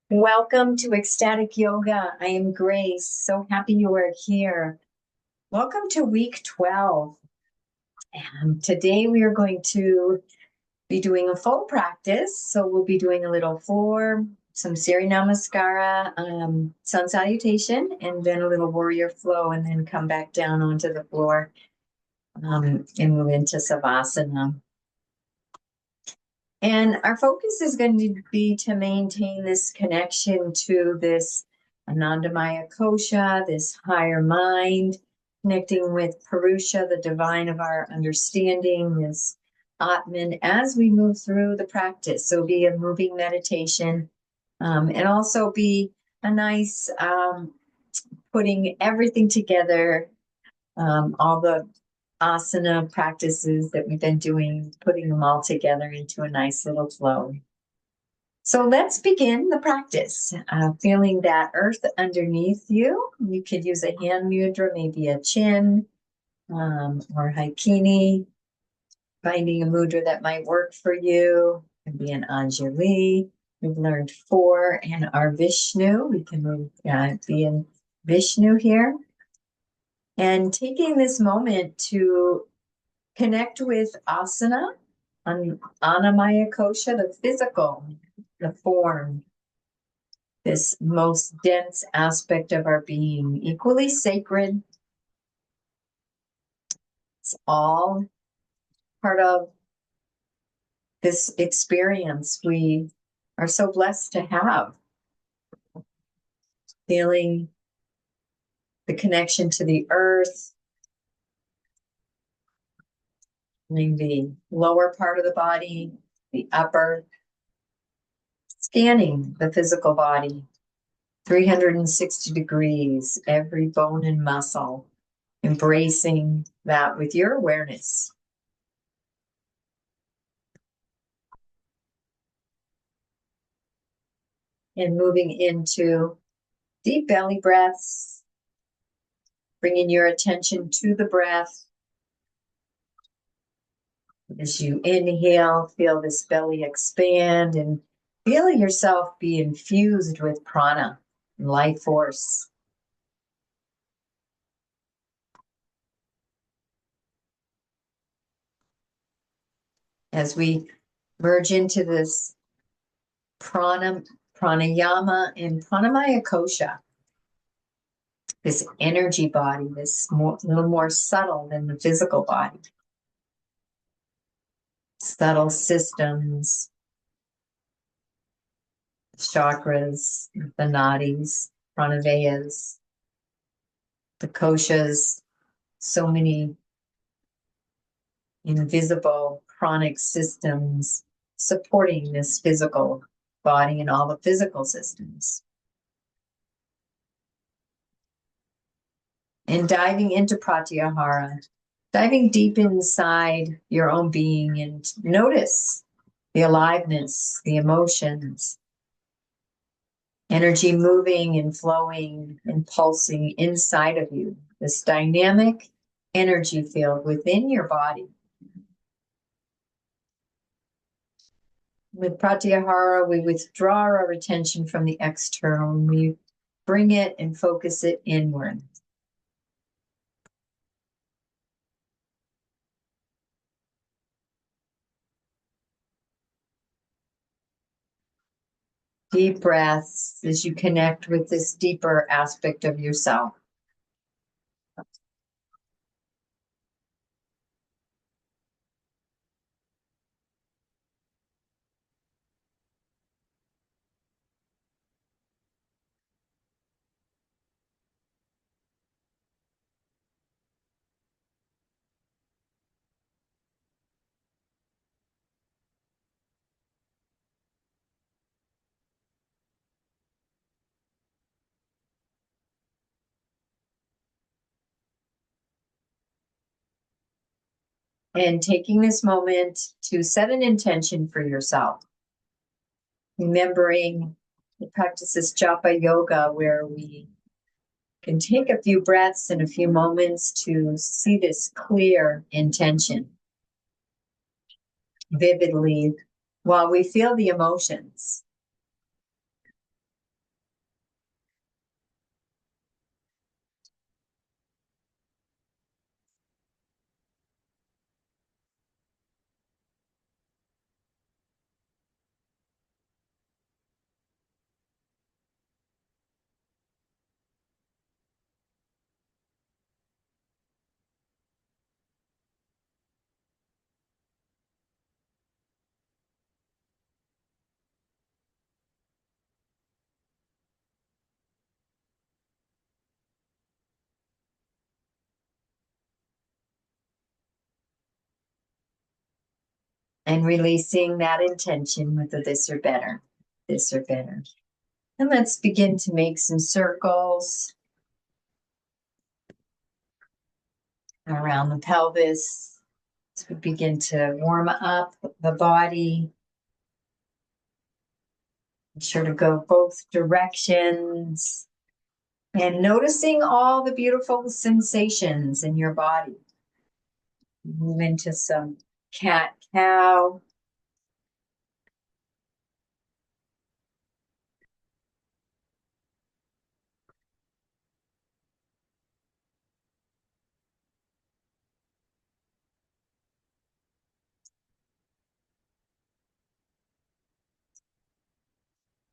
Welcome to Ecstatic Yoga. I am Grace. So happy you are here. Welcome to week 12. And today we are going to be doing a full practice. So we'll be doing a little form, some Surya Namaskara, sun salutation, and then a little warrior flow, and then come back down onto the floor and move into Savasana. And our focus is going to be to maintain this connection to this Anandamaya Kosha, this higher mind, connecting with Purusha, the divine of our understanding, this Atman, as we move through the practice. So be a moving meditation, and also be a nice putting everything together, all the asana practices that we've been doing, putting them all together into a nice little flow. So let's begin the practice. Feeling that earth underneath you. You could use a hand mudra, maybe a chin or haikini. Finding a mudra that might work for you. It can be an Anjali. We've learned 4 and our Vishnu. We can move, be in Vishnu here. And taking this moment to connect with asana, Anamaya Kosha, the physical, the form, this most dense aspect of our being, equally sacred. It's all part of this experience we are so blessed to have. Feeling the connection to the earth, the lower part of the body, the upper, scanning the physical body, 360 degrees, every bone and muscle, embracing that with your awareness. And moving into deep belly breaths, bringing your attention to the breath. As you inhale, feel this belly expand and feel yourself be infused with prana, life force. As we merge into this pranayama and pranamaya kosha, this energy body, this little more subtle than the physical body. Subtle systems, chakras, the nadis, pranavayas, the koshas, so many invisible pranic systems supporting this physical body and all the physical systems. And diving into pratyahara, diving deep inside your own being and notice the aliveness, the emotions, energy moving and flowing and pulsing inside of you, this dynamic energy field within your body. With pratyahara, we withdraw our attention from the external and we bring it and focus it inward. Deep breaths as you connect with this deeper aspect of yourself. And taking this moment to set an intention for yourself. Remembering the practices japa yoga, where we can take a few breaths and a few moments to see this clear intention vividly while we feel the emotions. And releasing that intention with the this or better, this or better. And let's begin to make some circles around the pelvis as we begin to warm up the body. Be sure to go both directions and noticing all the beautiful sensations in your body. Move into some cat-cow.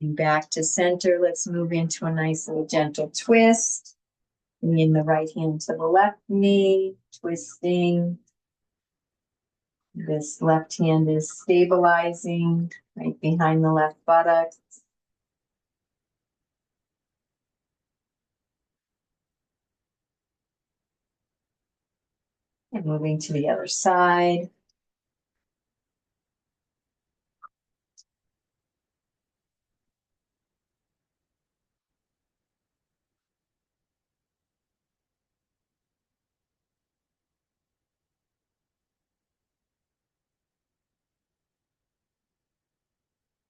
And back to center. Let's move into a nice little gentle twist. Bringing the right hand to the left knee, twisting. This left hand is stabilizing right behind the left buttock. And moving to the other side.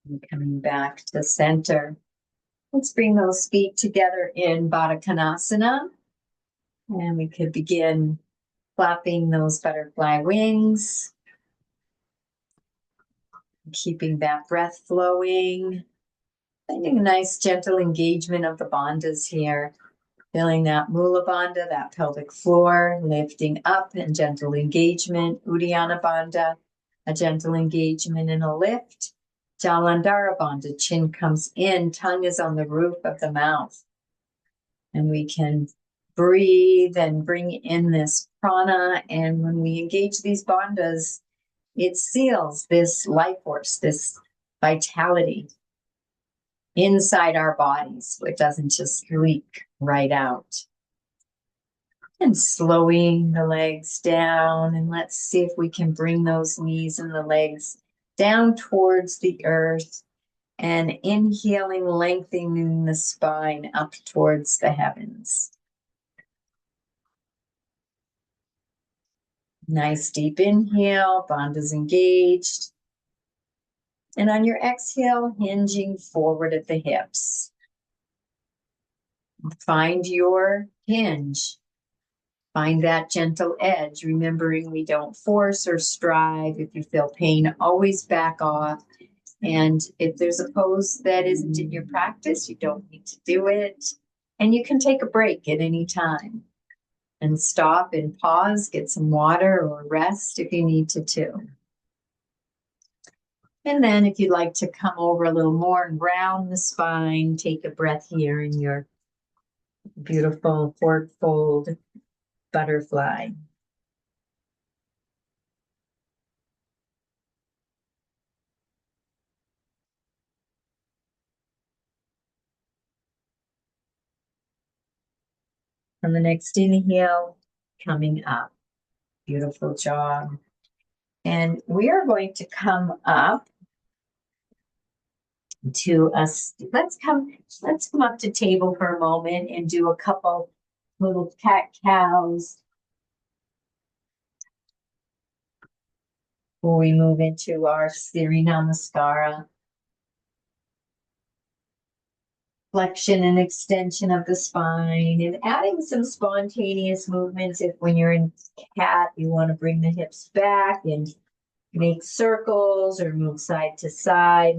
And coming back to center. Let's bring those feet together in Baddha Konasana. And we could begin flapping those butterfly wings. Keeping that breath flowing. Finding a nice gentle engagement of the bandhas here. Feeling that Mula Bandha, that pelvic floor, lifting up and gentle engagement. Uddiyana Bandha, a gentle engagement and a lift. Jalandhara Bandha, chin comes in, tongue is on the roof of the mouth. And we can breathe and bring in this prana. And when we engage these bandhas, it seals this life force, this vitality inside our bodies, so it doesn't just leak right out. And slowing the legs down, and let's see if we can bring those knees and the legs down towards the earth, and inhaling, lengthening the spine up towards the heavens. Nice deep inhale, bandhas engaged. And on your exhale, hinging forward at the hips. Find your hinge. Find that gentle edge, remembering we don't force or strive. If you feel pain, always back off. And if there's a pose that isn't in your practice, you don't need to do it. And you can take a break at any time and stop and pause, get some water or rest if you need to too. And then if you'd like to come over a little more and round the spine, take a breath here in your beautiful fork fold butterfly. On the next inhale, coming up. Beautiful job. And we are going to come up to us. Let's come up to table for a moment and do a couple little cat-cows before we move into our Siri Namaskara. Flexion and extension of the spine, and adding some spontaneous movements. If when you're in cat, you want to bring the hips back and make circles or move side to side.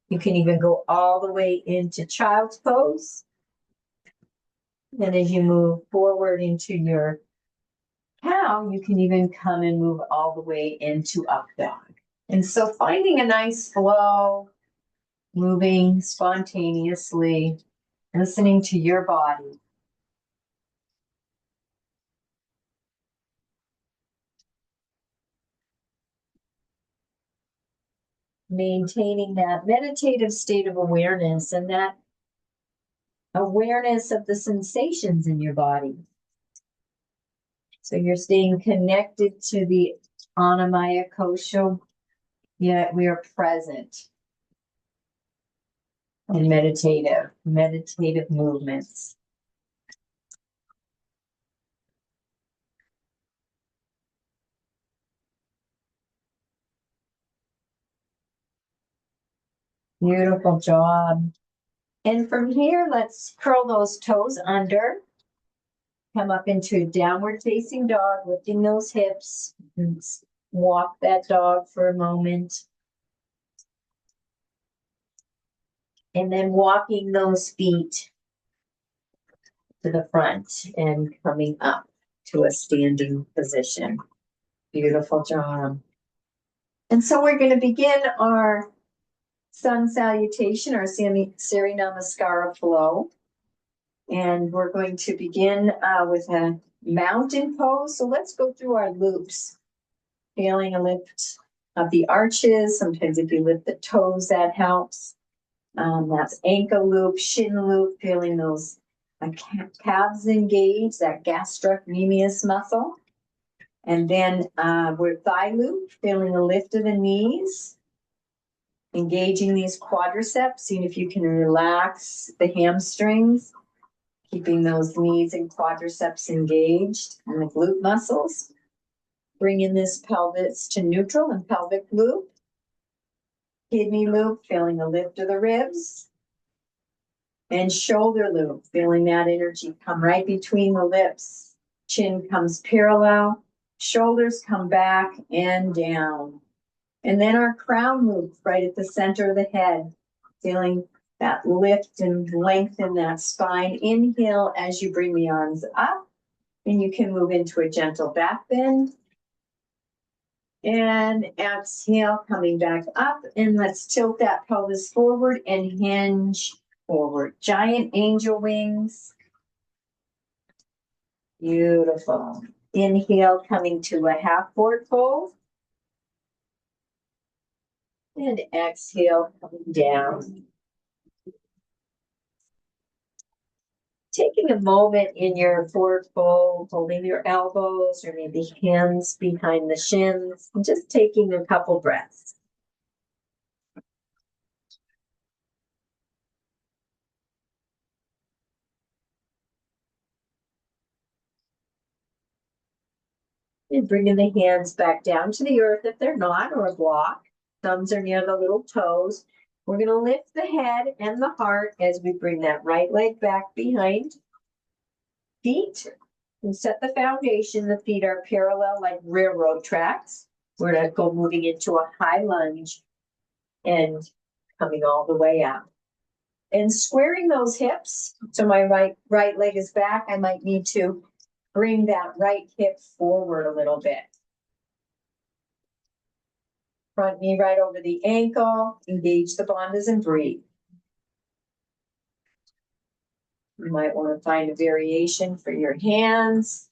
You can even go all the way into child's pose. Then as you move forward into your cow, you can even come and move all the way into up dog. And so finding a nice flow, moving spontaneously, listening to your body. Maintaining that meditative state of awareness and that awareness of the sensations in your body. So you're staying connected to the Annamaya Kosha yet we are present and meditative movements. Beautiful job. And from here, let's curl those toes under. Come up into downward facing dog, lifting those hips. And walk that dog for a moment. And then walking those feet to the front and coming up to a standing position. Beautiful job. And so we're going to begin our sun salutation, our Surya Namaskara flow. And we're going to begin with a mountain pose. So let's go through our loops. Feeling a lift of the arches. Sometimes if you lift the toes, that helps. That's ankle loop, shin loop, feeling those calves engaged, that gastrocnemius muscle. And then we're thigh loop, feeling a lift of the knees. Engaging these quadriceps, seeing if you can relax the hamstrings. Keeping those knees and quadriceps engaged and the glute muscles. Bringing this pelvis to neutral and pelvic loop. Kidney loop, feeling the lift of the ribs. And shoulder loop, feeling that energy come right between the lips. Chin comes parallel. Shoulders come back and down. And then our crown loop right at the center of the head. Feeling that lift and lengthen that spine. Inhale as you bring the arms up. And you can move into a gentle back bend. And exhale, coming back up. And let's tilt that pelvis forward and hinge forward. Giant angel wings. Beautiful. Inhale, coming to a half forward fold. And exhale, coming down. Taking a moment in your forward fold, holding your elbows or maybe hands behind the shins, and just taking a couple breaths. And bringing the hands back down to the earth if they're not, or a block. Thumbs are near the little toes. We're going to lift the head and the heart as we bring that right leg back behind feet and set the foundation. The feet are parallel like railroad tracks. We're going to go moving into a high lunge and coming all the way out. And squaring those hips. So my right leg is back. I might need to bring that right hip forward a little bit. Front knee right over the ankle. Engage the bandhas and breathe. You might want to find a variation for your hands.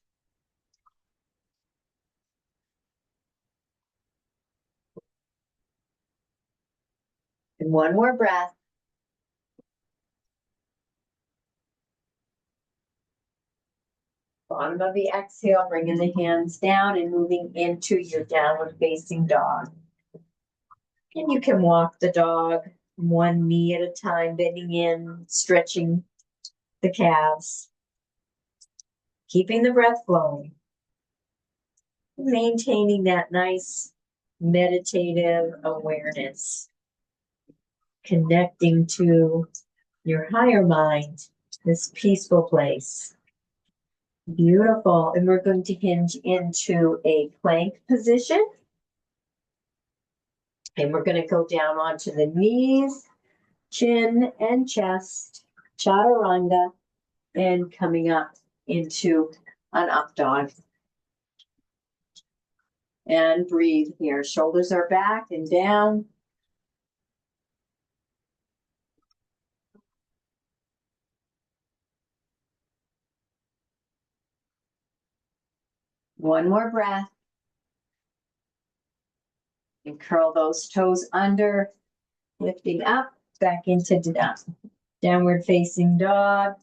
And one more breath. Bottom of the exhale, bringing the hands down and moving into your downward facing dog. And you can walk the dog one knee at a time, bending in, stretching the calves. Keeping the breath flowing. Maintaining that nice meditative awareness. Connecting to your higher mind, this peaceful place. Beautiful. And we're going to hinge into a plank position. And we're going to go down onto the knees, chin and chest, chaturanga, and coming up into an up dog. And breathe here. Shoulders are back and down. One more breath. And curl those toes under, lifting up, back into downward facing dog.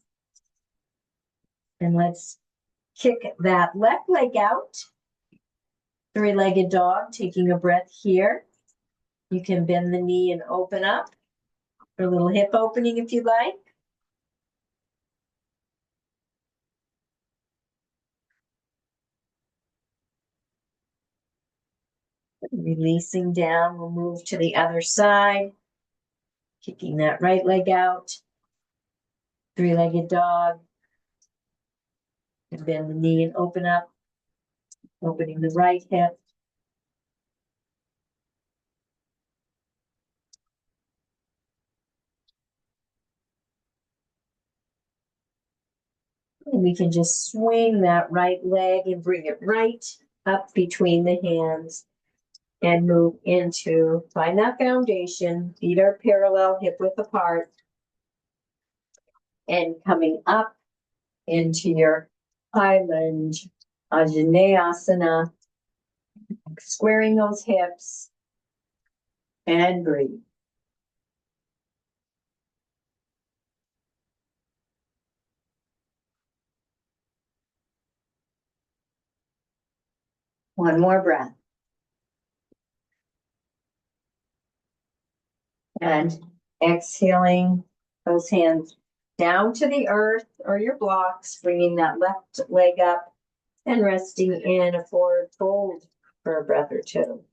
And let's kick that left leg out. Three-legged dog, taking a breath here. You can bend the knee and open up for a little hip opening if you like. Releasing down, we'll move to the other side. Kicking that right leg out. Three-legged dog. And bend the knee and open up. Opening the right hip. And we can just swing that right leg and bring it right up between the hands and move into, find that foundation, feet are parallel, hip width apart, and coming up into your high lunge, Asana, squaring those hips, and breathe. One more breath. And exhaling those hands down to the earth or your blocks, bringing that left leg up and resting in a forward fold for a breath or two.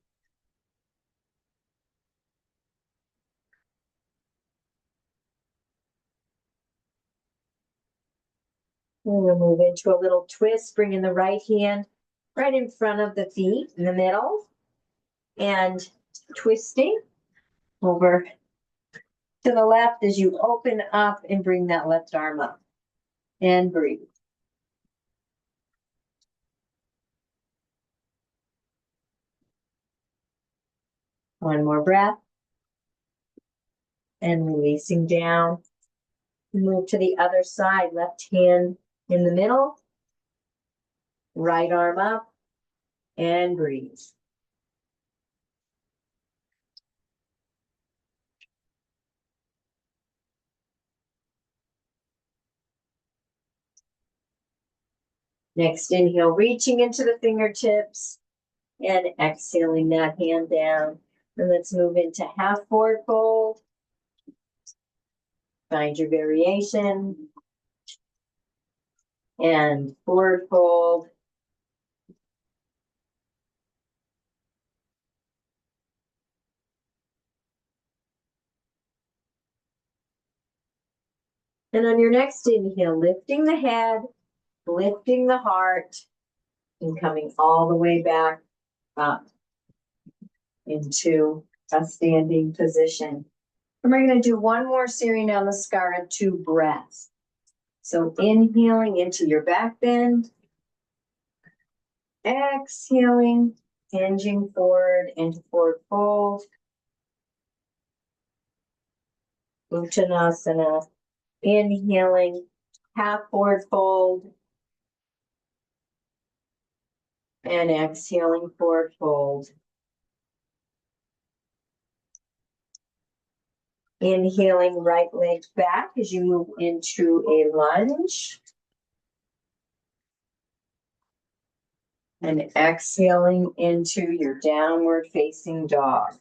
And we'll move into a little twist, bringing the right hand right in front of the feet in the middle and twisting over to the left as you open up and bring that left arm up and breathe. One more breath and releasing down. Move to the other side, left hand in the middle, right arm up and breathe. Next inhale, reaching into the fingertips and exhaling that hand down. And let's move into half forward fold. Find your variation. And forward fold. And on your next inhale, lifting the head, lifting the heart, and coming all the way back up into a standing position. And we're going to do one more Surya Namaskara, 2 breaths. So inhaling into your back bend, exhaling, hinging forward into forward fold, Uttanasana, inhaling, half forward fold, and exhaling forward fold. Inhaling, right leg back as you move into a lunge. And exhaling into your downward facing dog.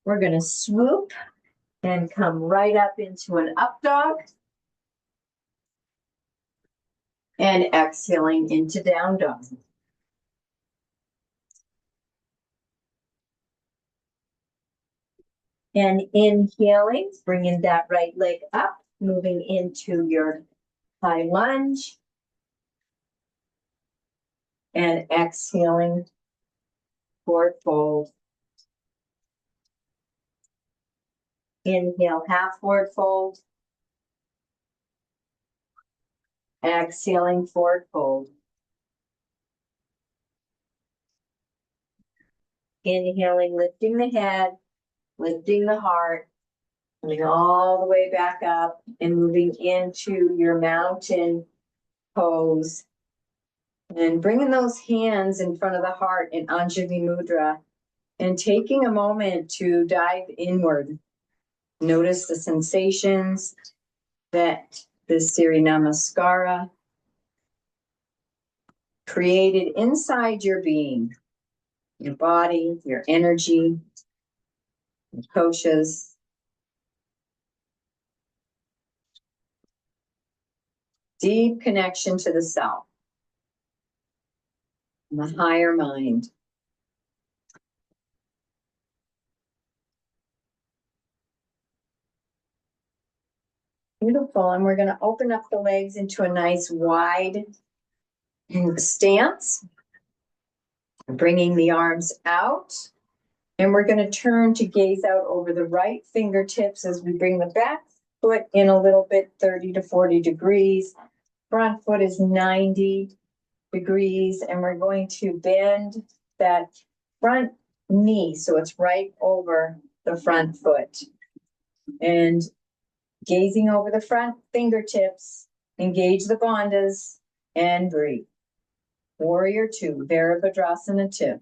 We're going to swoop and come right up into an up dog. And exhaling into down dog. And inhaling, bringing that right leg up, moving into your high lunge. And exhaling, forward fold. Inhale, half forward fold. Exhaling, forward fold. Inhaling, lifting the head, lifting the heart, coming all the way back up and moving into your mountain pose. And bringing those hands in front of the heart in Anjali Mudra and taking a moment to dive inward. Notice the sensations that this Surya Namaskara created inside your being, your body, your energy, your koshas. Deep connection to the self, and the higher mind. Beautiful. And we're going to open up the legs into a nice wide stance, bringing the arms out. And we're going to turn to gaze out over the right fingertips as we bring the back foot in a little bit, 30 to 40 degrees. Front foot is 90 degrees. And we're going to bend that front knee so it's right over the front foot. And gazing over the front fingertips, engage the bandhas and breathe. Warrior 2, Virabhadrasana 2.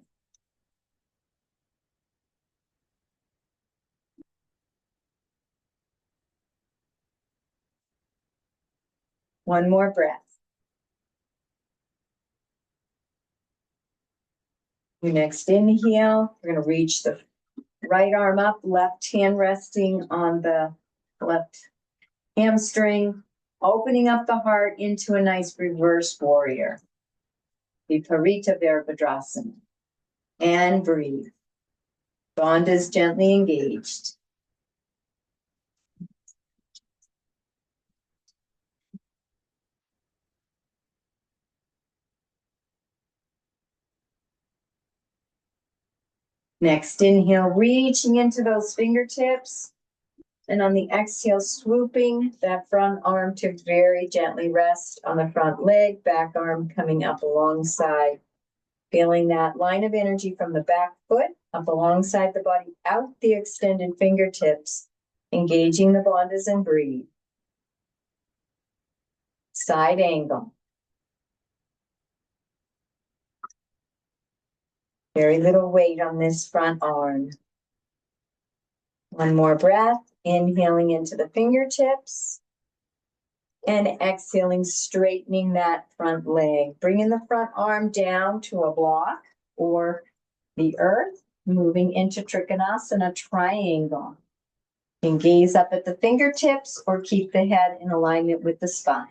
One more breath. Your next inhale, we're going to reach the right arm up, left hand resting on the left hamstring, opening up the heart into a nice reverse warrior. Viparita Virabhadrasana. And breathe. Bandhas gently engaged. Next inhale, reaching into those fingertips. And on the exhale, swooping that front arm to very gently rest on the front leg, back arm coming up alongside. Feeling that line of energy from the back foot up alongside the body, out the extended fingertips, engaging the bandhas and breathe. Side angle. Very little weight on this front arm. One more breath, inhaling into the fingertips. And exhaling, straightening that front leg. Bringing the front arm down to a block or the earth. Moving into Trikonasana triangle. And gaze up at the fingertips or keep the head in alignment with the spine.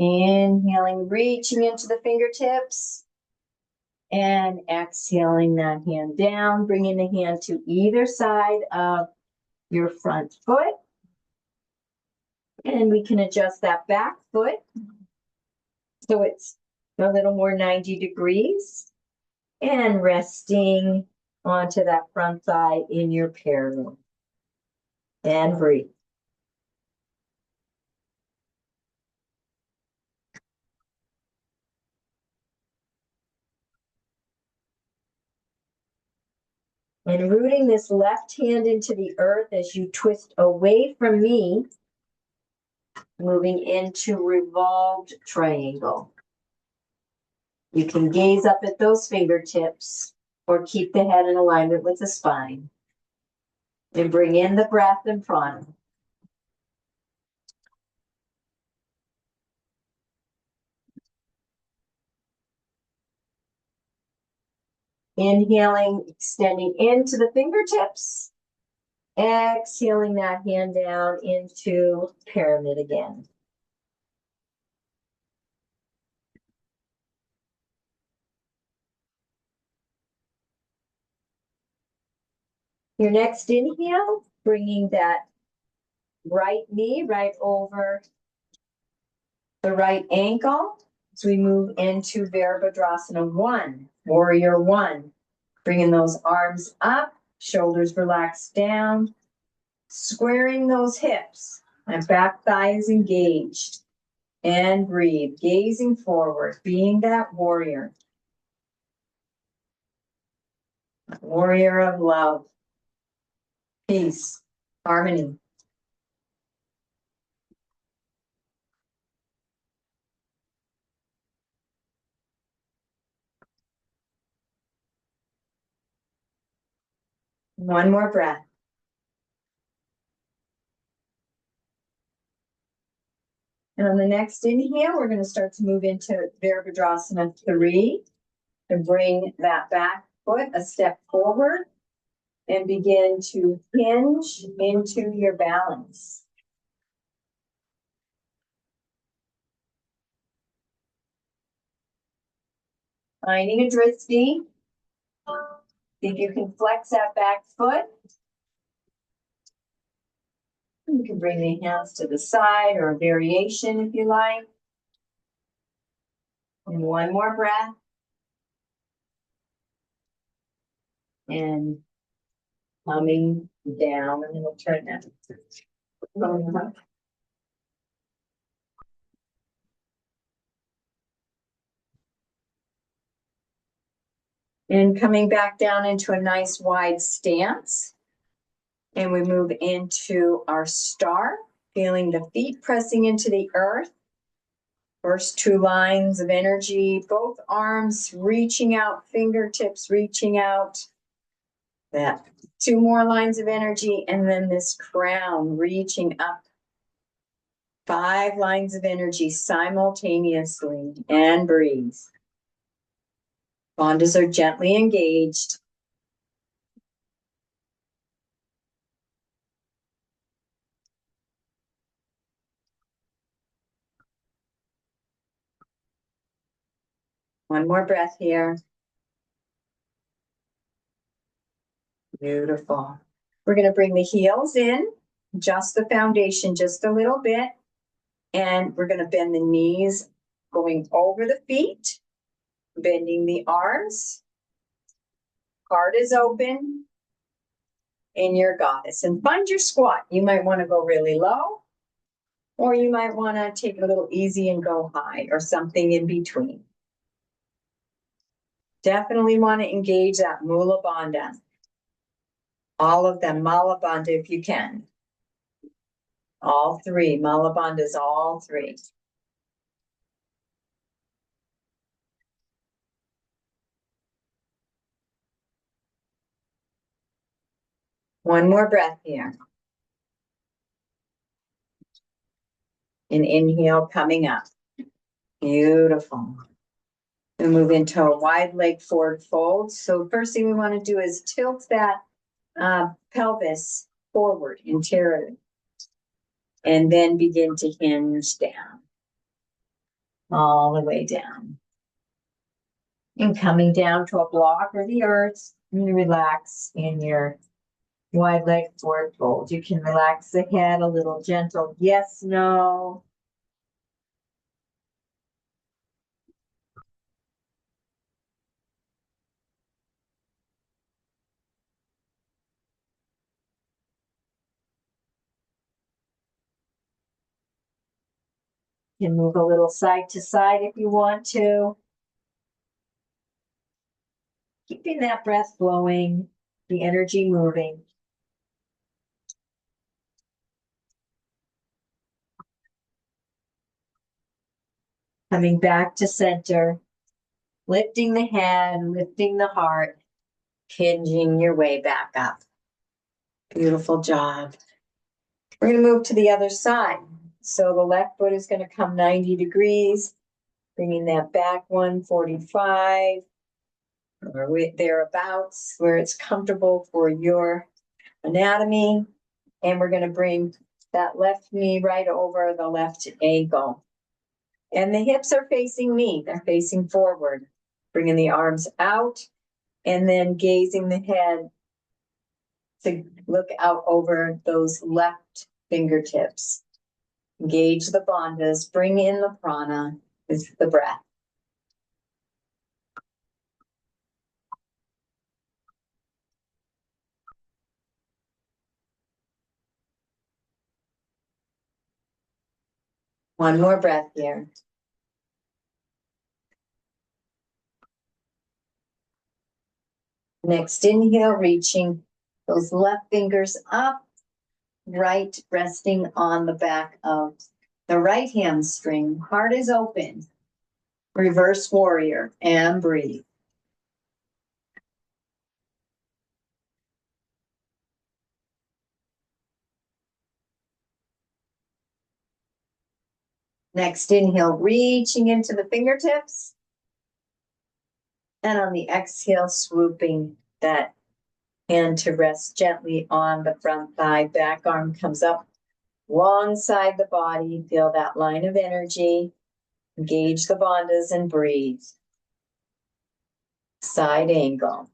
Inhaling, reaching into the fingertips. And exhaling that hand down, bringing the hand to either side of your front foot. And we can adjust that back foot so it's a little more 90 degrees. And resting onto that front thigh in your parallel. And breathe. And rooting this left hand into the earth as you twist away from me, moving into revolved triangle. You can gaze up at those fingertips or keep the head in alignment with the spine. And bring in the breath and prana. Inhaling, extending into the fingertips. Exhaling that hand down into pyramid again. Your next inhale, bringing that right knee right over the right ankle as we move into Virabhadrasana 1, Warrior 1. Bringing those arms up, shoulders relaxed down, squaring those hips. My back thigh is engaged. And breathe, gazing forward, being that warrior. Warrior of love, peace, harmony. One more breath. And on the next inhale, we're going to start to move into Virabhadrasana 3 and bring that back foot a step forward and begin to hinge into your balance. Finding a drishti. See if you can flex that back foot. You can bring the hands to the side or a variation if you like. And one more breath. And coming down, and then we'll turn that. And coming back down into a nice wide stance. And we move into our star, feeling the feet pressing into the earth. First two lines of energy, both arms reaching out, fingertips reaching out. That two more lines of energy, and then this crown reaching up. 5 lines of energy simultaneously, and breathe. Bandhas are gently engaged. One more breath here. Beautiful. We're going to bring the heels in, just the foundation, just a little bit. And we're going to bend the knees, going over the feet, bending the arms. Heart is open in your goddess. And find your squat. You might want to go really low, or you might want to take it a little easy and go high, or something in between. Definitely want to engage that Mula Bandha. All of them, Mala Bandha if you can. All 3, Mala Bandhas, all 3. One more breath here. An inhale coming up. Beautiful. We move into a wide leg forward fold. So first thing we want to do is tilt that pelvis forward interiorly. And then begin to hinge down. All the way down. And coming down to a block or the earth, and relax in your wide leg forward fold. You can relax the head a little gentle. Yes, no. You can move a little side to side if you want to. Keeping that breath flowing, the energy moving. Coming back to center, lifting the head, lifting the heart, hinging your way back up. Beautiful job. We're going to move to the other side. So the left foot is going to come 90 degrees, bringing that back 145, or thereabouts, where it's comfortable for your anatomy. And we're going to bring that left knee right over the left ankle. And the hips are facing me, they're facing forward. Bringing the arms out and then gazing the head to look out over those left fingertips. Engage the bandhas, bring in the prana with the breath. One more breath here. Next inhale, reaching those left fingers up, right resting on the back of the right hamstring. Heart is open. Reverse warrior and breathe. Next inhale, reaching into the fingertips. And on the exhale, swooping that hand to rest gently on the front thigh. Back arm comes up alongside the body. Feel that line of energy. Engage the bandhas and breathe. Side angle.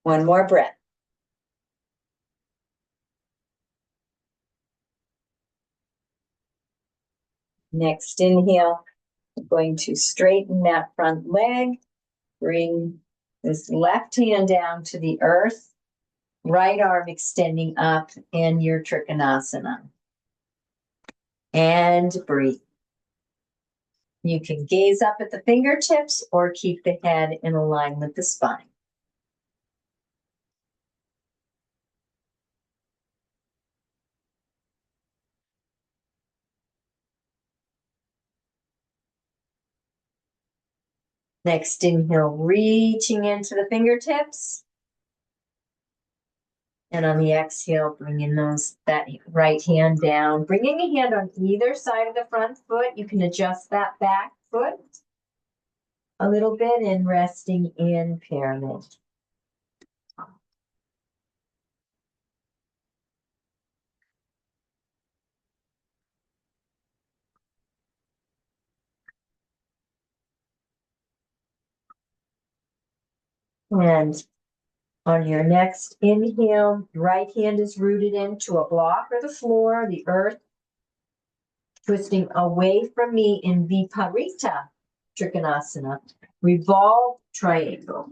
One more breath. Next inhale, I'm going to straighten that front leg. Bring this left hand down to the earth. Right arm extending up in your Trikonasana. And breathe. You can gaze up at the fingertips or keep the head in line with the spine. Next inhale, reaching into the fingertips. And on the exhale, bringing that right hand down. Bringing a hand on either side of the front foot. You can adjust that back foot a little bit and resting in pyramid. And on your next inhale, right hand is rooted into a block or the floor, the earth, twisting away from me in Viparita Trikonasana, revolve triangle.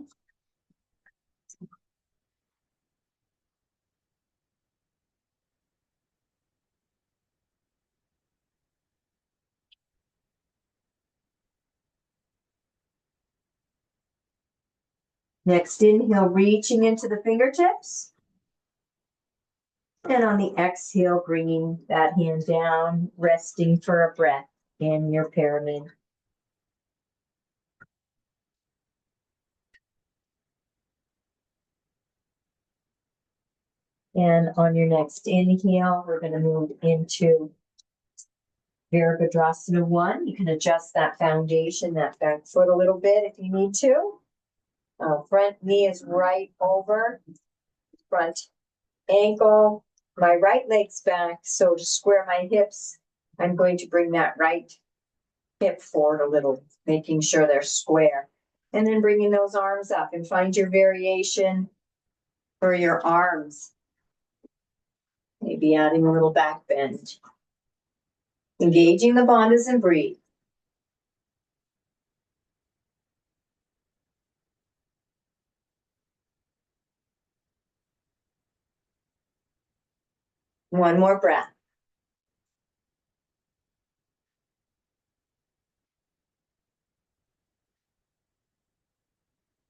Next inhale, reaching into the fingertips. And on the exhale, bringing that hand down, resting for a breath in your pyramid. And on your next inhale, we're going to move into Virabhadrasana 1. You can adjust that foundation, that back foot a little bit if you need to. Front knee is right over front ankle. My right leg's back, so to square my hips, I'm going to bring that right hip forward a little, making sure they're square. And then bringing those arms up and find your variation for your arms. Maybe adding a little back bend. Engaging the bandhas and breathe. One more breath.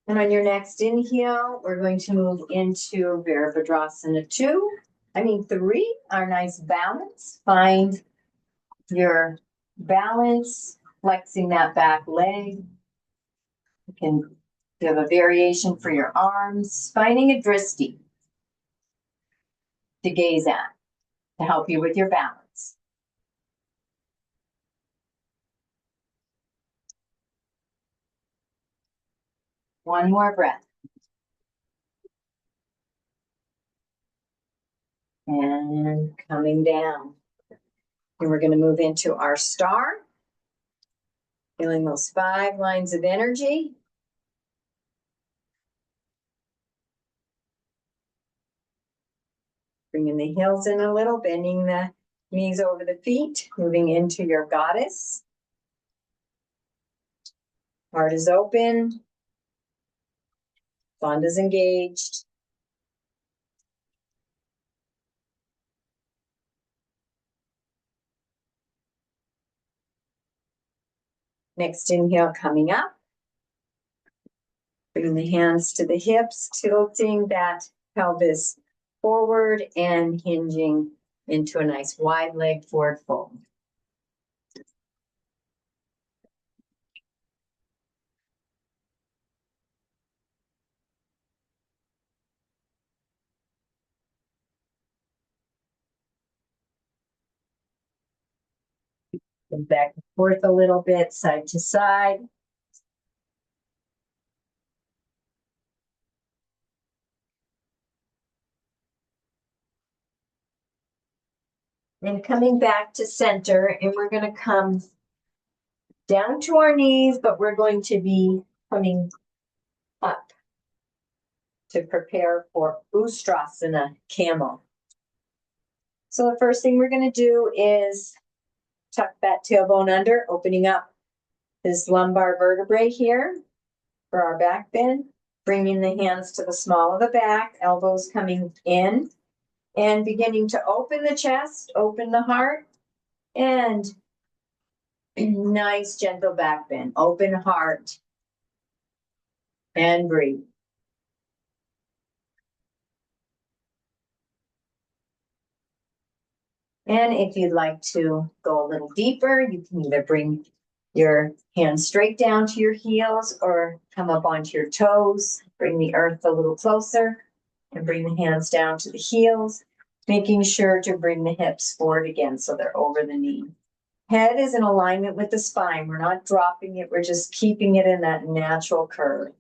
And on your next inhale, we're going to move into Virabhadrasana 3, our nice balance. Find your balance, flexing that back leg. You can have a variation for your arms, finding a dristi to gaze at to help you with your balance. One more breath. And coming down. And we're going to move into our star. Feeling those 5 lines of energy. Bringing the heels in a little, bending the knees over the feet, moving into your goddess. Heart is open. Bandhas engaged. Next inhale coming up. Bring the hands to the hips, tilting that pelvis forward and hinging into a nice wide leg forward fold. Go back and forth a little bit, side to side. And coming back to center, and we're going to come down to our knees, but we're going to be coming up to prepare for Ustrasana Camel. So the first thing we're going to do is tuck that tailbone under, opening up this lumbar vertebrae here for our back bend, bringing the hands to the small of the back, elbows coming in, and beginning to open the chest, open the heart, and nice gentle back bend, open heart, and breathe. And if you'd like to go a little deeper, you can either bring your hands straight down to your heels or come up onto your toes, bring the earth a little closer, and bring the hands down to the heels, making sure to bring the hips forward again so they're over the knee. Head is in alignment with the spine. We're not dropping it. We're just keeping it in that natural curve.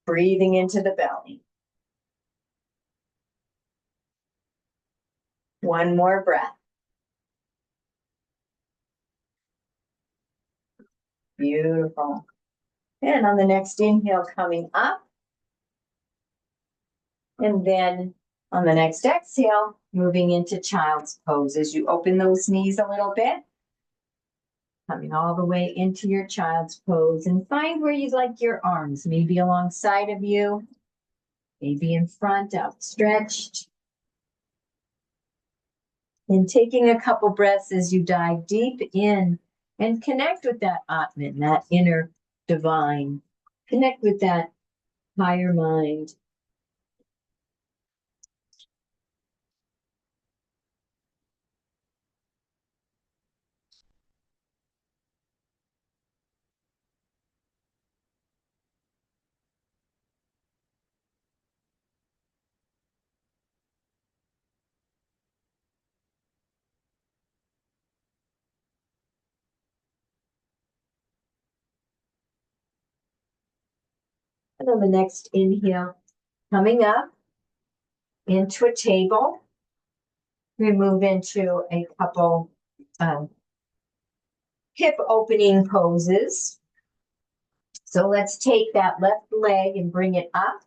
Breathing into the belly. One more breath. Beautiful. And on the next inhale, coming up. And then on the next exhale, moving into child's pose. As you open those knees a little bit, coming all the way into your child's pose, and find where you'd like your arms, maybe alongside of you, maybe in front, outstretched. And taking a couple breaths as you dive deep in and connect with that Atman, that inner divine. Connect with that higher mind. And on the next inhale, coming up into a table, we move into a couple hip opening poses. So let's take that left leg and bring it up.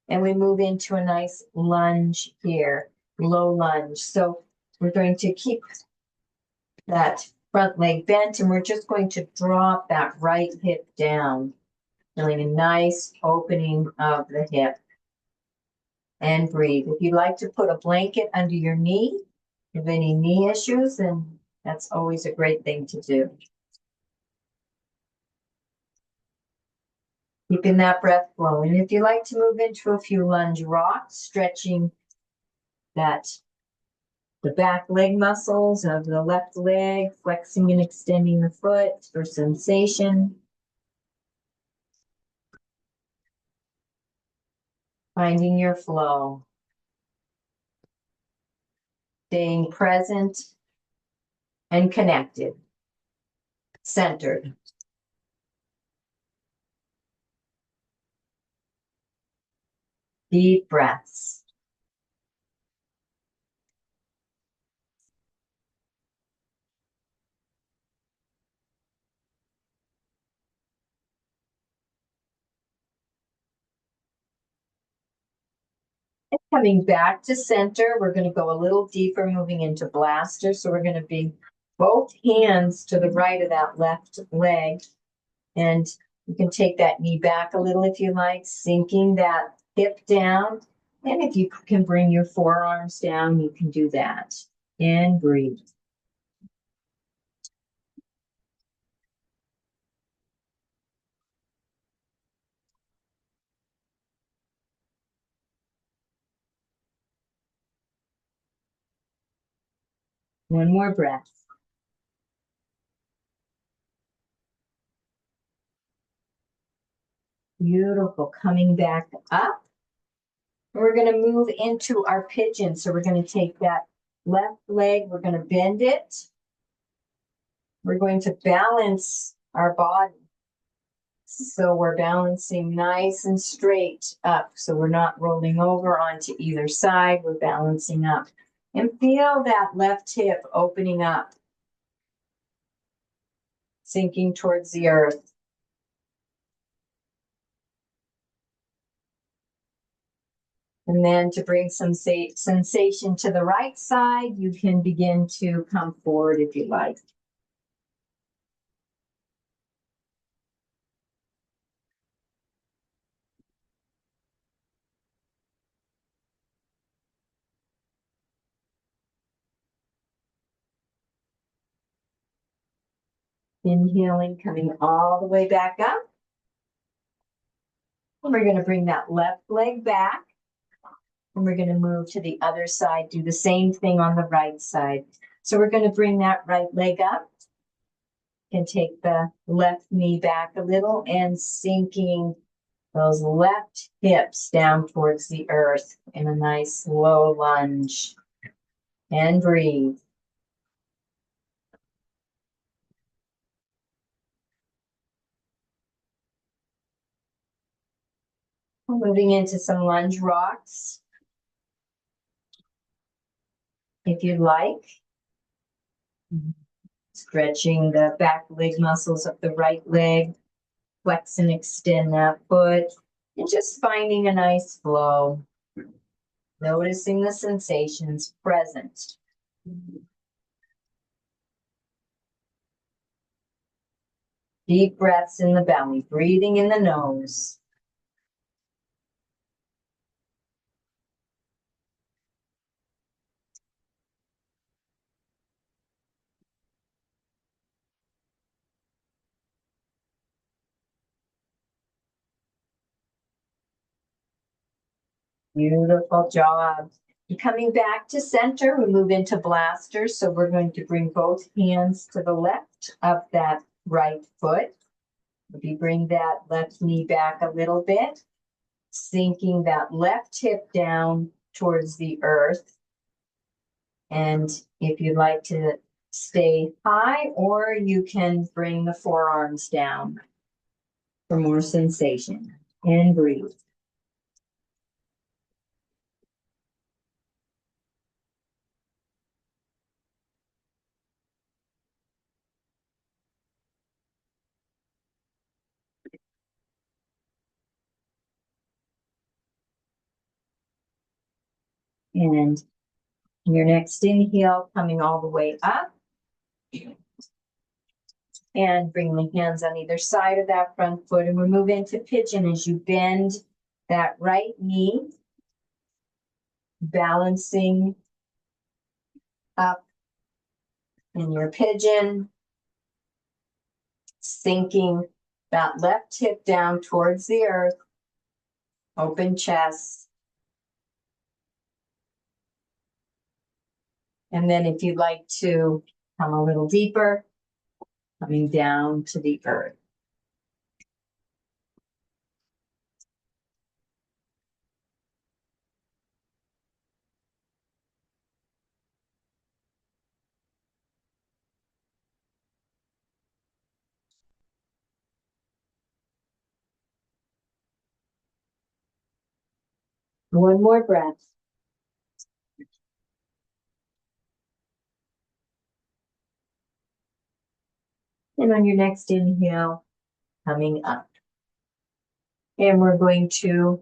And we move into a nice lunge here, low lunge. So we're going to keep that front leg bent, and we're just going to drop that right hip down, feeling a nice opening of the hip. And breathe. If you'd like to put a blanket under your knee, if you have any knee issues, then that's always a great thing to do. Keeping that breath flowing. If you like to move into a few lunge rocks, stretching the back leg muscles of the left leg, flexing and extending the foot for sensation. Finding your flow. Staying present and connected. Centered. Deep breaths. And coming back to center, we're going to go a little deeper, moving into blaster. So we're going to be both hands to the right of that left leg. And you can take that knee back a little if you like, sinking that hip down. And if you can bring your forearms down, you can do that. And breathe. One more breath. Beautiful. Coming back up. We're going to move into our pigeon. So we're going to take that left leg, we're going to bend it. we're going to balance our body. So we're balancing nice and straight up. So we're not rolling over onto either side. We're balancing up. And feel that left hip opening up, sinking towards the earth. And then to bring some sensation to the right side, you can begin to come forward if you like. Inhaling, coming all the way back up. And we're going to bring that left leg back. And we're going to move to the other side, do the same thing on the right side. So we're going to bring that right leg up and take the left knee back a little and sinking those left hips down towards the earth in a nice slow lunge. And breathe. Moving into some lunge rocks. If you'd like. Stretching the back leg muscles of the right leg. Flex and extend that foot. And just finding a nice flow. Noticing the sensations present. Deep breaths in the belly, breathing in the nose. Beautiful job. Coming back to center, we move into blaster. So we're going to bring both hands to the left of that right foot. Maybe bring that left knee back a little bit, sinking that left hip down towards the earth. And if you'd like to stay high, or you can bring the forearms down for more sensation. And breathe. And your next inhale, coming all the way up. And bring the hands on either side of that front foot. And we move into pigeon as you bend that right knee, balancing up in your pigeon, sinking that left hip down towards the earth, open chest. And then if you'd like to come a little deeper, coming down to the earth. One more breath. And on your next inhale, coming up. And we're going to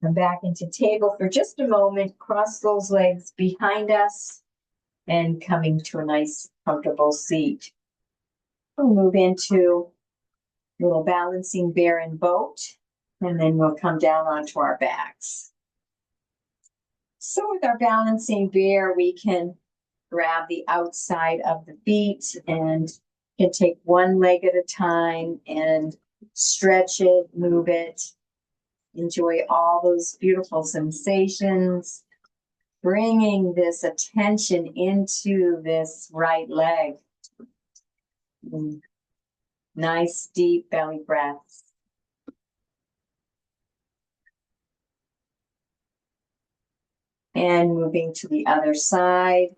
come back into table for just a moment, cross those legs behind us, and coming to a nice, comfortable seat. We'll move into a little balancing bear and boat, and then we'll come down onto our backs. So with our balancing bear, we can grab the outside of the feet and can take one leg at a time and stretch it, move it. Enjoy all those beautiful sensations, bringing this attention into this right leg. Nice deep belly breaths. And moving to the other side.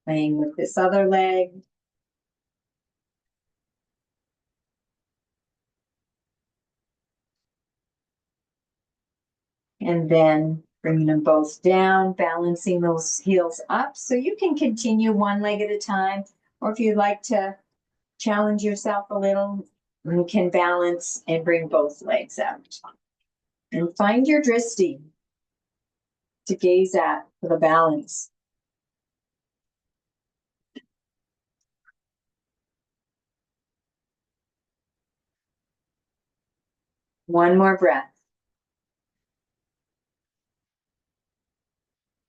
Playing with this other leg. And then bringing them both down, balancing those heels up. So you can continue one leg at a time, or if you'd like to challenge yourself a little, you can balance and bring both legs out. And find your drishti to gaze at for the balance. One more breath.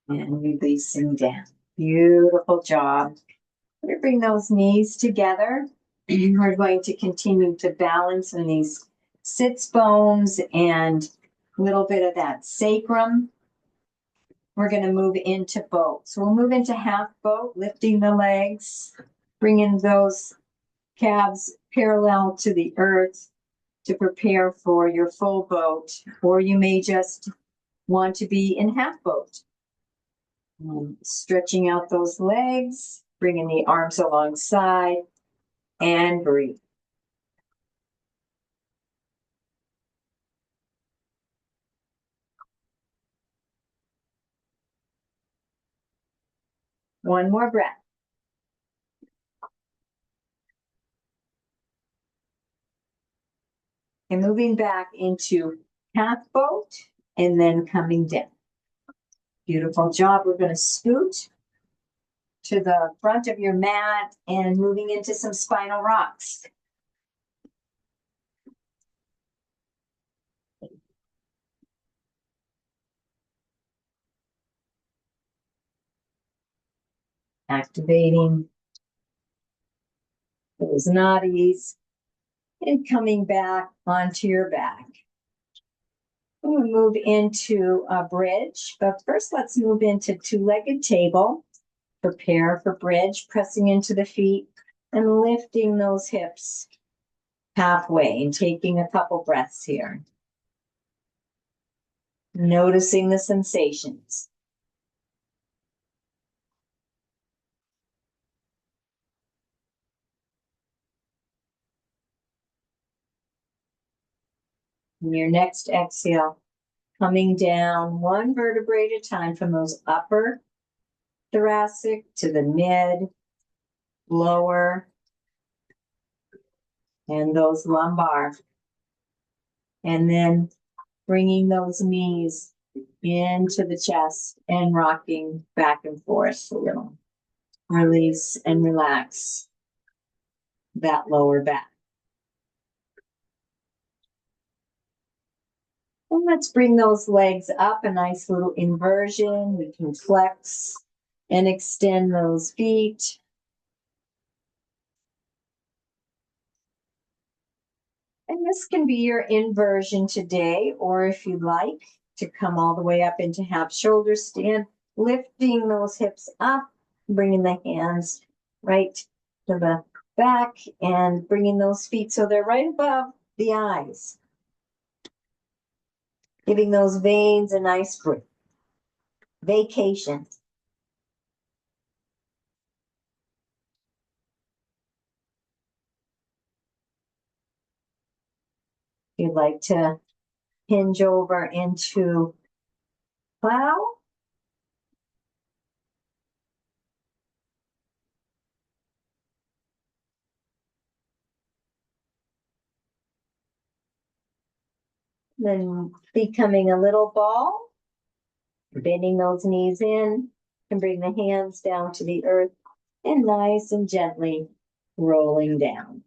And releasing down. Beautiful job. We're going to bring those knees together. We're going to continue to balance in these sits bones and a little bit of that sacrum. We're going to move into boat. So we'll move into half boat, lifting the legs, bringing those calves parallel to the earth to prepare for your full boat, or you may just want to be in half boat. Stretching out those legs, bringing the arms alongside, and breathe. One more breath. And moving back into half boat and then coming down. Beautiful job. We're going to scoot to the front of your mat and moving into some spinal rocks. Activating those nadis and coming back onto your back. We'll move into a bridge, but first let's move into two-legged table. Prepare for bridge, pressing into the feet and lifting those hips halfway and taking a couple breaths here. Noticing the sensations. And your next exhale, coming down one vertebrae at a time from those upper thoracic to the mid, lower, and those lumbar. And then bringing those knees into the chest and rocking back and forth a little. Release and relax that lower back. And let's bring those legs up, a nice little inversion. We can flex and extend those feet. And this can be your inversion today, or if you'd like to come all the way up into half shoulder stand, lifting those hips up, bringing the hands right to the back and bringing those feet so they're right above the eyes. Giving those veins a nice vacation. If you'd like to hinge over into plow. Then becoming a little ball, bending those knees in, and bring the hands down to the earth and nice and gently rolling down.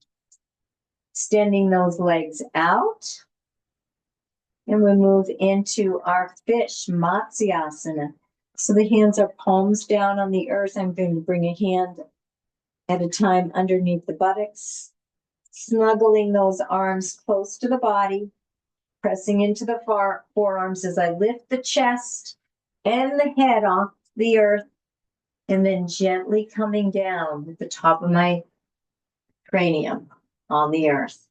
Extending those legs out. And we move into our fish, Matsyasana. So the hands are palms down on the earth. I'm going to bring a hand at a time underneath the buttocks, snuggling those arms close to the body, pressing into the forearms as I lift the chest and the head off the earth, and then gently coming down with the top of my cranium on the earth.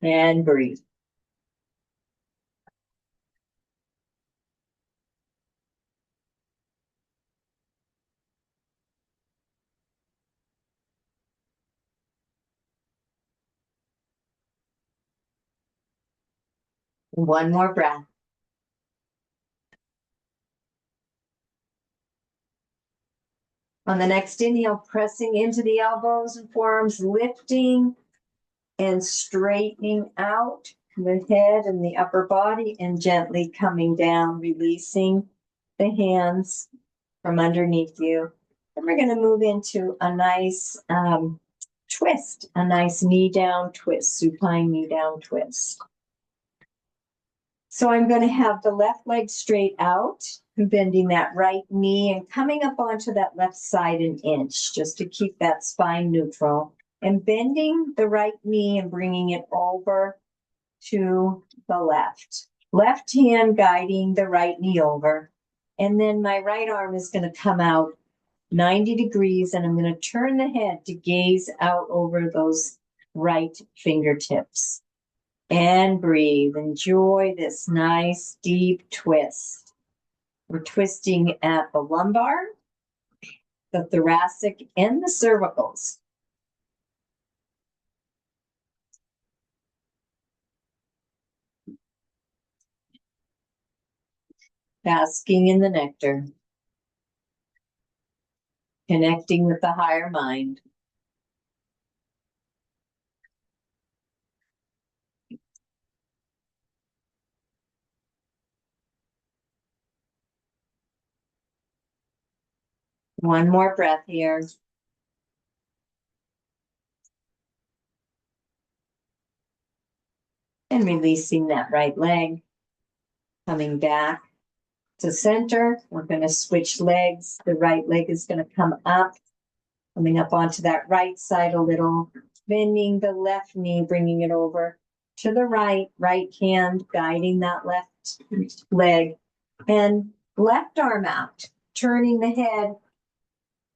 And breathe. One more breath. On the next inhale, pressing into the elbows and forearms, lifting and straightening out the head and the upper body, and gently coming down, releasing the hands from underneath you. And we're going to move into a nice twist, a nice knee down twist, supine knee down twist. So I'm going to have the left leg straight out, bending that right knee and coming up onto that left side an inch, just to keep that spine neutral. And bending the right knee and bringing it over to the left. Left hand guiding the right knee over. And then my right arm is going to come out 90 degrees, and I'm going to turn the head to gaze out over those right fingertips. And breathe. Enjoy this nice deep twist. We're twisting at the lumbar, the thoracic, and the cervicals. Basking in the nectar. Connecting with the higher mind. One more breath here. And releasing that right leg. Coming back to center. We're going to switch legs. The right leg is going to come up. Coming up onto that right side a little. Bending the left knee, bringing it over to the right. Right hand guiding that left leg. And left arm out. Turning the head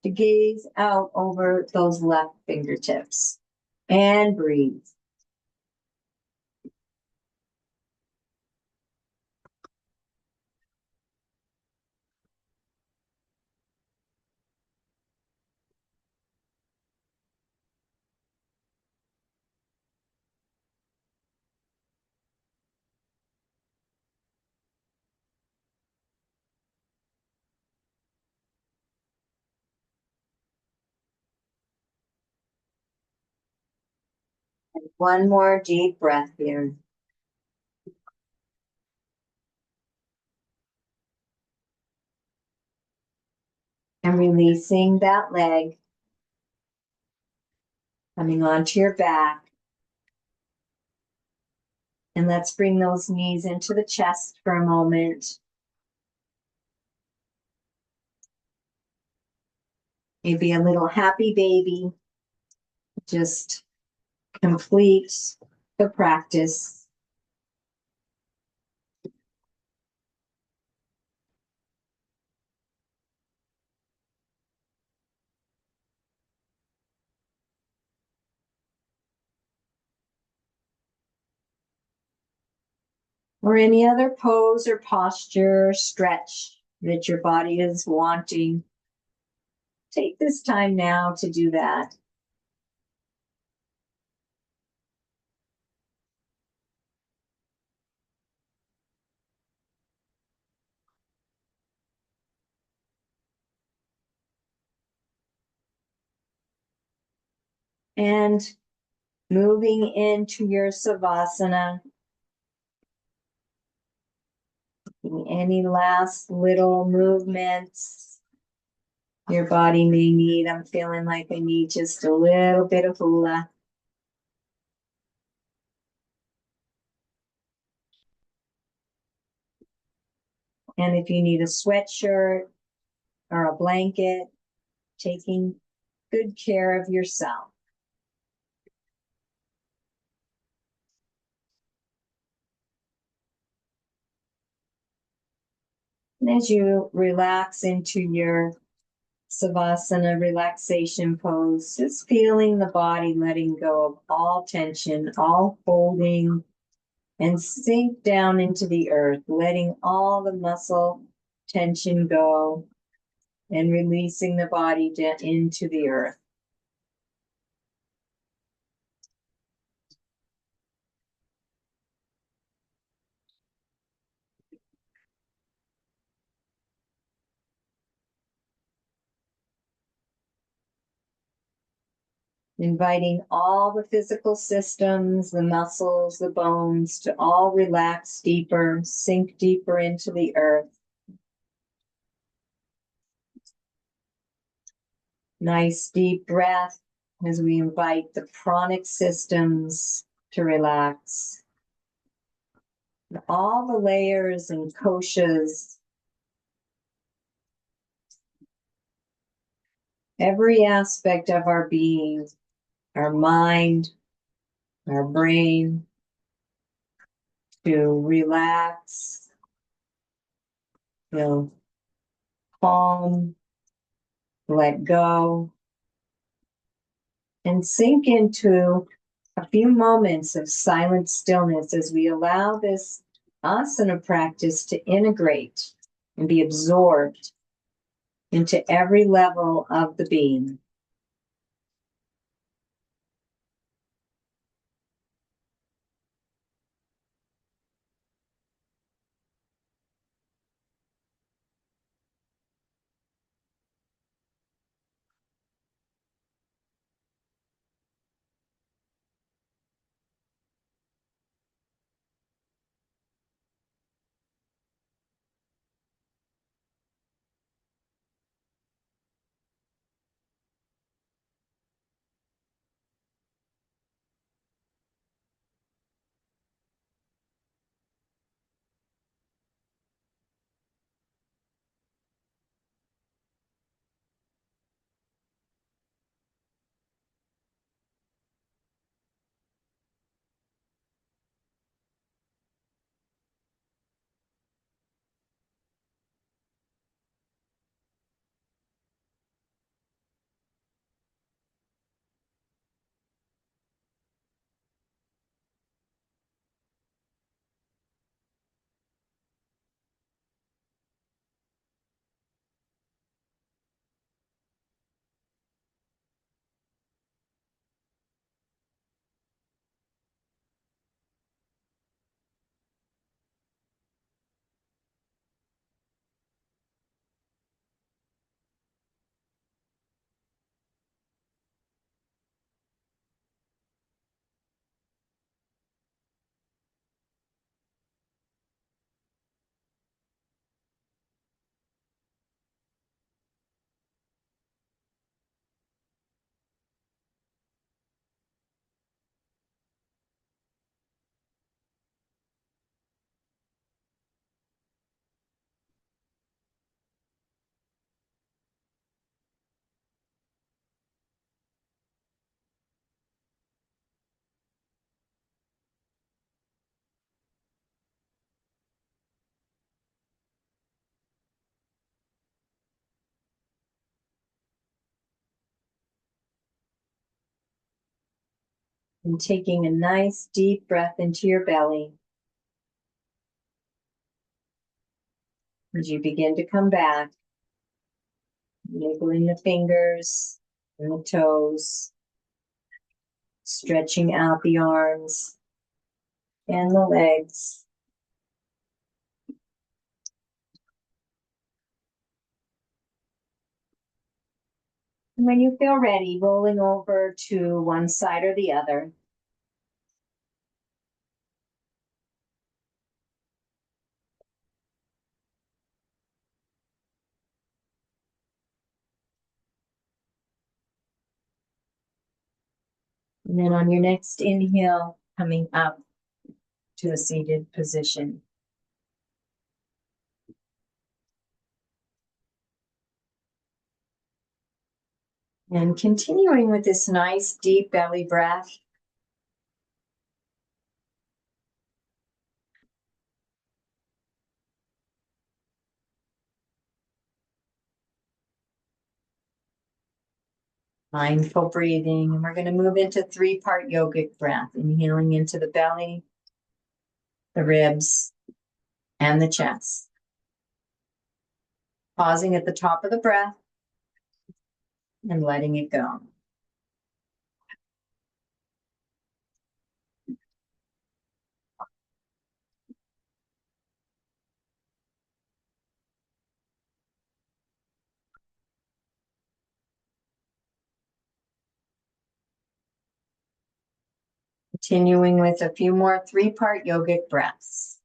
to gaze out over those left fingertips. And breathe. One more deep breath here. And releasing that leg. Coming onto your back. And let's bring those knees into the chest for a moment. Maybe a little happy baby. Just complete the practice. Or any other pose or posture or stretch that your body is wanting. Take this time now to do that. And moving into your savasana. Any last little movements your body may need. I'm feeling like I need just a little bit of hula. And if you need a sweatshirt or a blanket, taking good care of yourself. And as you relax into your savasana relaxation pose, just feeling the body letting go of all tension, all holding, and sink down into the earth, letting all the muscle tension go and releasing the body into the earth. Inviting all the physical systems, the muscles, the bones to all relax deeper, sink deeper into the earth. Nice deep breath as we invite the pranic systems to relax. All the layers and koshas, every aspect of our being, our mind, our brain, to relax, feel calm, let go, and sink into a few moments of silent stillness as we allow this asana practice to integrate and be absorbed into every level of the being. And taking a nice deep breath into your belly. As you begin to come back, wiggling the fingers and the toes, stretching out the arms and the legs. And when you feel ready, rolling over to one side or the other. And then on your next inhale, coming up to a seated position. And continuing with this nice deep belly breath. Mindful breathing. And we're going to move into 3-part yogic breath, inhaling into the belly, the ribs, and the chest. Pausing at the top of the breath and letting it go. Continuing with a few more 3-part yogic breaths.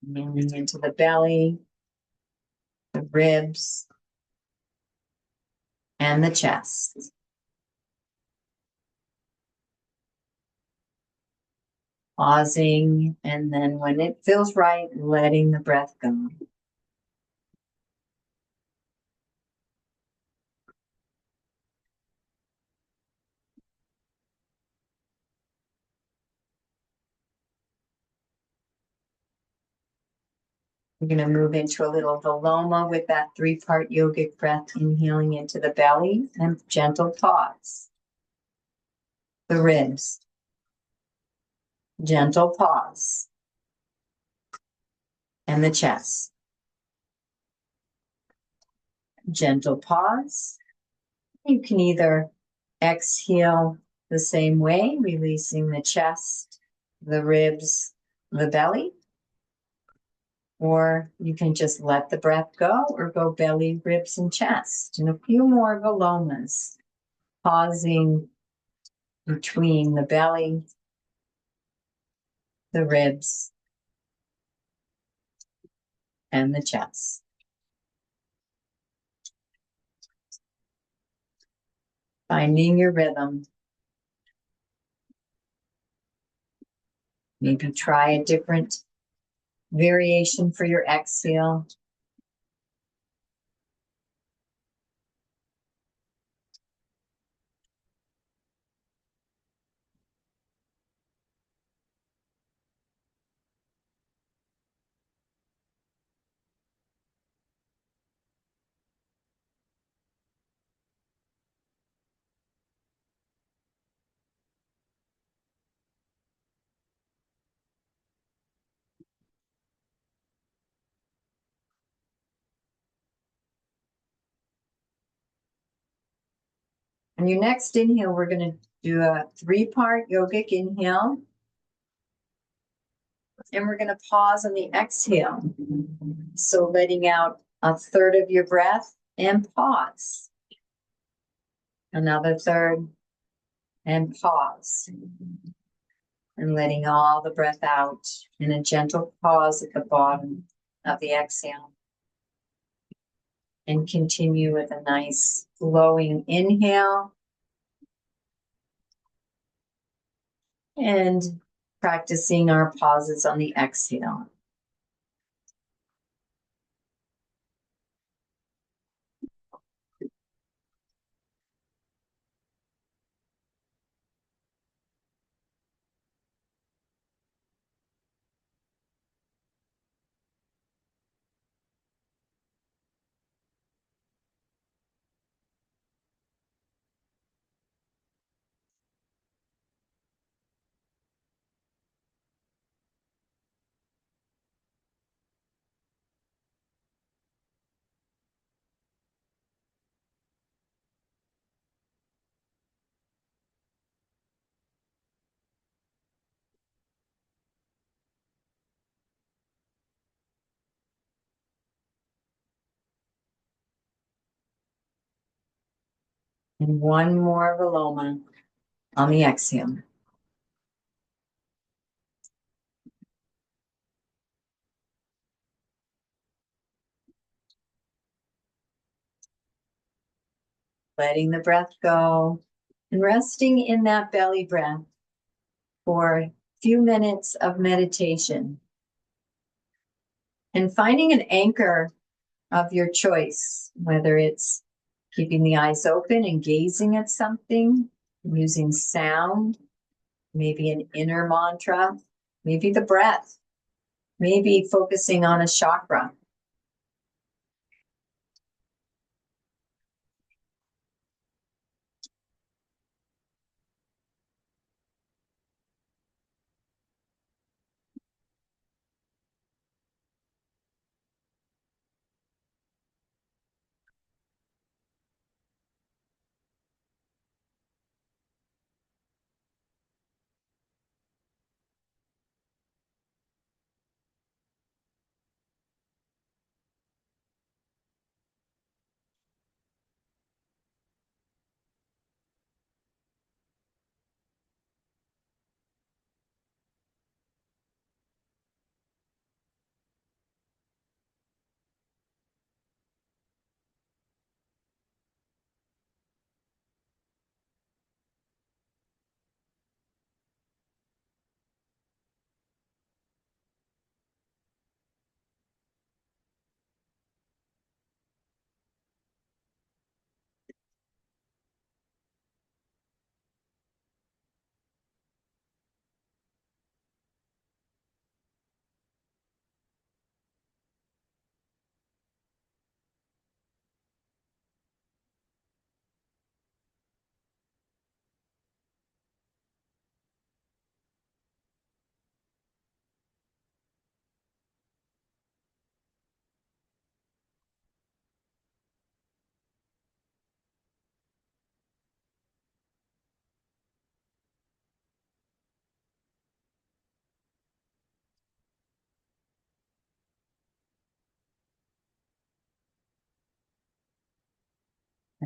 Moving into the belly, the ribs, and the chest. Pausing, and then when it feels right, letting the breath go. We're going to move into a little Viloma with that 3-part yogic breath, inhaling into the belly and gentle pause. The ribs, gentle pause. And the chest. Gentle pause. You can either exhale the same way, releasing the chest, the ribs, the belly, or you can just let the breath go or go belly, ribs, and chest. And a few more Vilomas, pausing between the belly, the ribs, and the chest. Finding your rhythm. Maybe try a different variation for your exhale. On your next inhale, we're going to do a 3-part yogic inhale. And we're going to pause on the exhale. So letting out a third of your breath and pause. Another third and pause. And letting all the breath out in a gentle pause at the bottom of the exhale. And continue with a nice flowing inhale. And practicing our pauses on the exhale. And one more Viloma on the exhale. Letting the breath go and resting in that belly breath for a few minutes of meditation. And finding an anchor of your choice, whether it's keeping the eyes open and gazing at something, using sound, maybe an inner mantra, maybe the breath, maybe focusing on a chakra.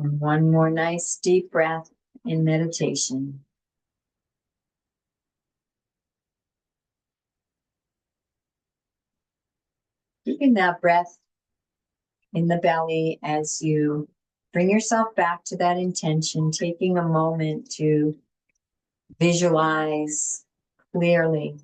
And one more nice deep breath in meditation. Keeping that breath in the belly as you bring yourself back to that intention, taking a moment to visualize clearly.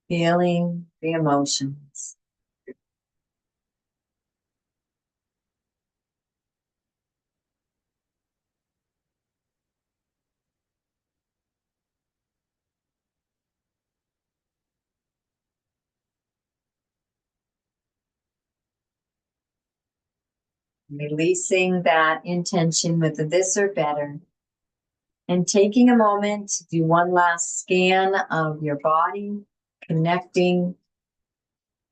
Feeling the emotions. Releasing that intention with the this or better. And taking a moment to do one last scan of your body, connecting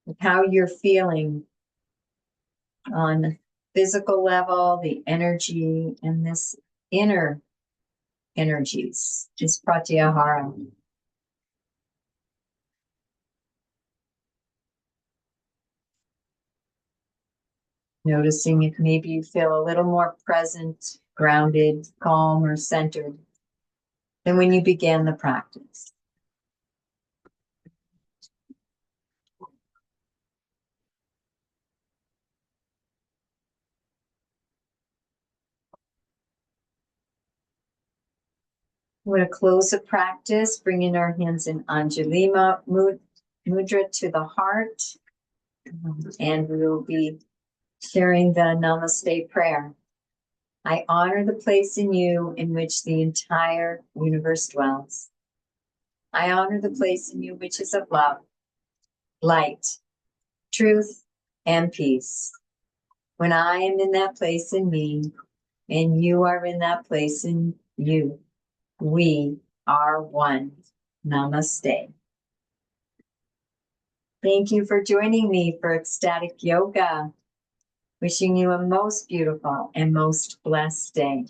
with how you're feeling on physical level, the energy, and this inner energies, this pratyahara. Noticing if maybe you feel a little more present, grounded, calm, or centered than when you began the practice. We're going to close the practice, bringing our hands in Anjali Mudra to the heart. And we will be sharing the Namaste prayer. I honor the place in you in which the entire universe dwells. I honor the place in you which is of love, light, truth, and peace. When I am in that place in me, and you are in that place in you, we are one. Namaste. Thank you for joining me for ecstatic yoga. Wishing you a most beautiful and most blessed day.